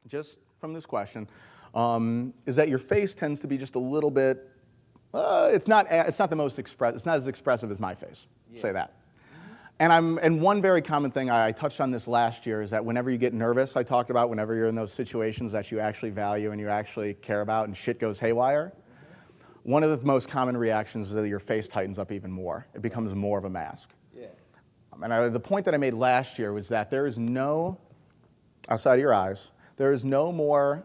just from this question, is that your face tends to be just a little bit, it's not the most it's not as expressive as my face, say that. And one very common thing, I touched on this last year, is that whenever you get nervous, I talked about whenever you're in those situations that you actually value and you actually care about and shit goes haywire, one of the most common reactions is that your face tightens up even more. It becomes more of a mask. Yeah. And the point that I made last year was that there is no, outside of your eyes, there is no more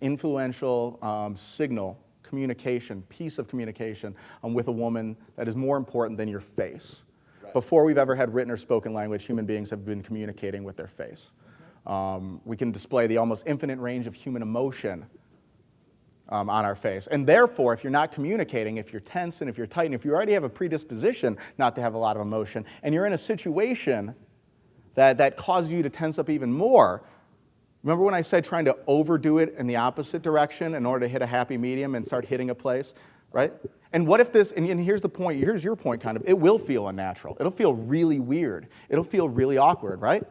influential signal, communication, piece of communication with a woman that is more important than your face. Right. Before we've ever had written or spoken language, human beings have been communicating with their face. We can display the almost infinite range of human emotion on our face. And therefore, if you're not communicating, if you're tense and if you're tight, and if you already have a predisposition not to have a lot of emotion, and you're in a situation that causes you to tense up even more, remember when I said trying to overdo it in the opposite direction in order to hit a happy medium and start hitting a place, right? And what if this, and here's the point, here's your point kind of, it will feel unnatural. It'll feel really weird. It'll feel really awkward, right?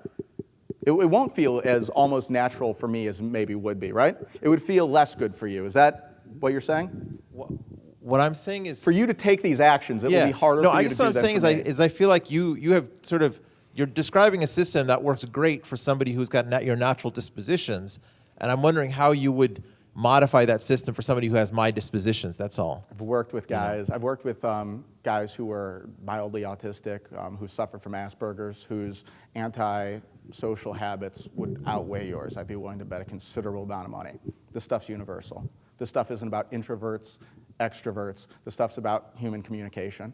It won't feel as almost natural for me as maybe would be, right? It would feel less good for you. Is that what you're saying? What I'm saying is... For you to take these actions, it will be harder for you to do. No, I guess what I'm saying is I feel like you have sort of, you're describing a system that works great for somebody who's got your natural dispositions, and I'm wondering how you would modify that system for somebody who has my dispositions, that's all. I've worked with guys, I've worked with guys who were mildly autistic, who suffered from Asperger's, whose anti-social habits would outweigh yours. I'd be willing to bet a considerable amount of money. This stuff's universal. This stuff isn't about introverts, extroverts. This stuff's about human communication.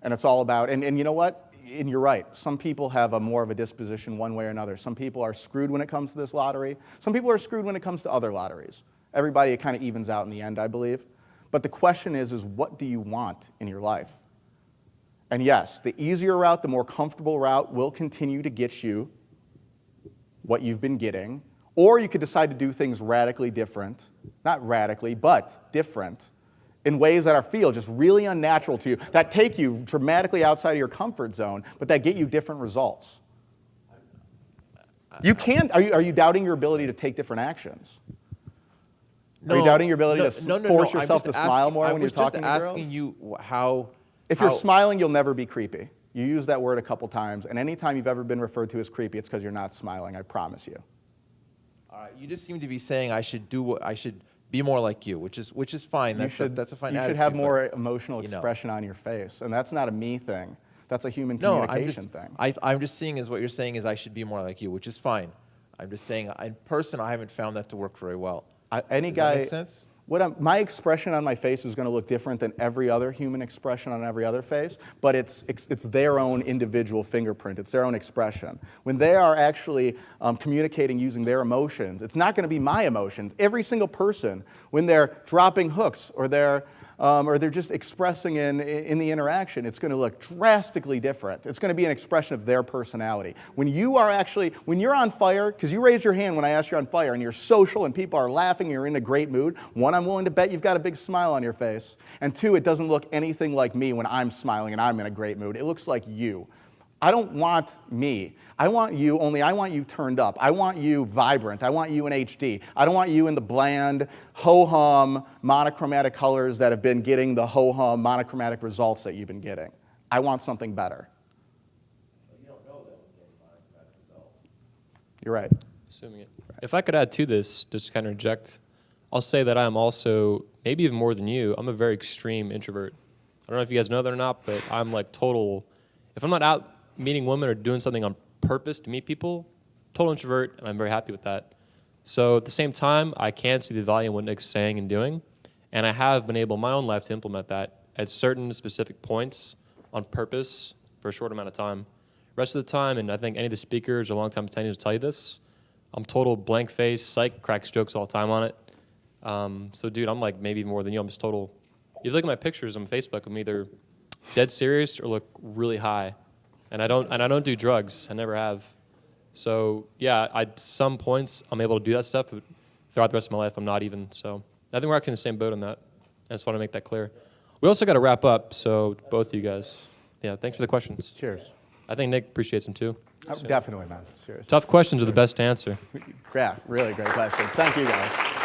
And it's all about, and you know what? And you're right, some people have more of a disposition one way or another. Some people are screwed when it comes to this lottery. Some people are screwed when it comes to other lotteries. Everybody, it kind of evens out in the end, I believe. But the question is what do you want in your life? And yes, the easier route, the more comfortable route will continue to get you what you've been getting. Or you could decide to do things radically different. Not radically, but different. In ways that feel just really unnatural to you, that take you dramatically outside of your comfort zone, but that get you different results. You can't, are you doubting your ability to take different actions? No, are you doubting your ability to force yourself to smile more when you're talking to girls? I was just asking you how... If you're smiling, you'll never be creepy. You use that word a couple times, and anytime you've ever been referred to as creepy, it's because you're not smiling, I promise you. All right, you just seem to be saying I should be more like you, which is fine. That's a fine attitude. You should have more emotional expression on your face, and that's not a me thing. That's a human communication thing. I'm just seeing as what you're saying is I should be more like you, which is fine. I'm just saying in person I haven't found that to work very well. Does that make sense? My expression on my face is going to look different than every other human expression on every other face, but it's their own individual fingerprint. It's their own expression. When they are actually communicating using their emotions, it's not going to be my emotions. Every single person, when they're dropping hooks or they're just expressing in the interaction, it's going to look drastically different. It's going to be an expression of their personality. When you're on fire, because you raised your hand when I asked you on fire, and you're social and people are laughing and you're in a great mood, one, I'm willing to bet you've got a big smile on your face. And two, it doesn't look anything like me when I'm smiling and I'm in a great mood. It looks like you. I don't want me. I want you, only I want you turned up. I want you vibrant. I want you in HD. I don't want you in the bland, ho-hum, monochromatic colors that have been getting the ho-hum, monochromatic results that you've been getting. I want something better. You don't know that we're getting monochromatic results. You're right. Assuming it. If I could add to this, just to kind of interject, I'll say that I'm also, maybe even more than you, I'm a very extreme introvert. I don't know if you guys know that or not, but I'm like total, if I'm not out meeting women or doing something on purpose to meet people, total introvert, and I'm very happy with that. So at the same time, I can see the value in what Nick's saying and doing, and I have been able in my own life to implement that at certain specific points on purpose for a short amount of time. Rest of the time, and I think any of the speakers or long-time attendees will tell you this, I'm total blank face, psych, cracks jokes all the time on it. So dude, I'm like maybe more than you. I'm just total, if you look at my pictures on Facebook, I'm either dead serious or look really high. And I don't do drugs. I never have. So yeah, at some points I'm able to do that stuff, but throughout the rest of my life I'm not even. So I think we're actually in the same boat on that. I just want to make that clear. We also got to wrap up. So both of you guys, yeah, thanks for the questions. Cheers. I think Nick appreciates them too. Definitely, man. Seriously. Tough questions are the best answer. Yeah, really great questions. Thank you, guys.